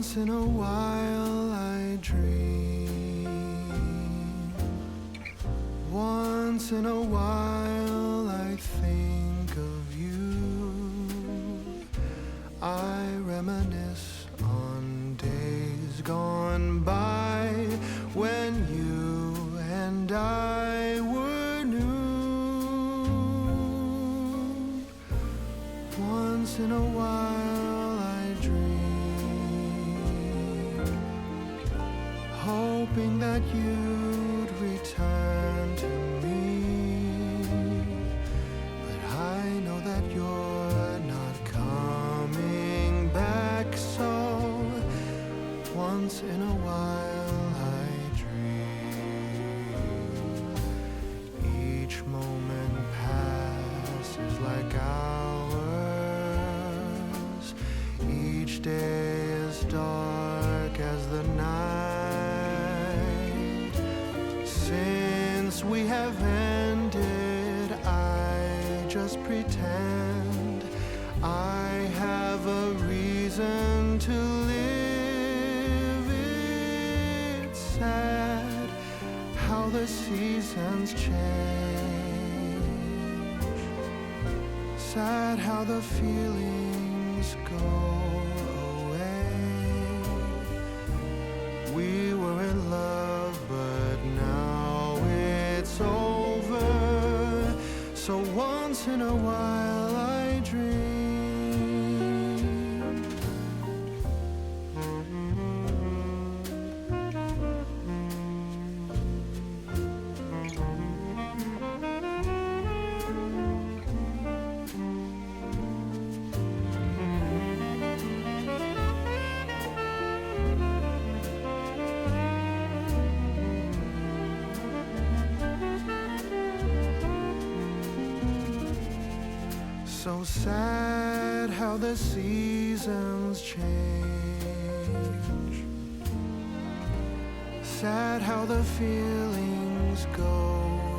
Once in a while I dream. Once in a while I think of you. I reminisce on days gone by when you and I were new. Once in a while I dream, hoping that you'd return to me. But I know that you're not coming back, so once in a while I dream. Each moment passes like hours. Each day is dark as the night. Since we have ended, I just pretend I have a reason to live. It's sad how the seasons change. Sad how the feelings go away. We were in love, but now it's over. So once in a while I dream. So sad how the seasons change. Sad how the feelings go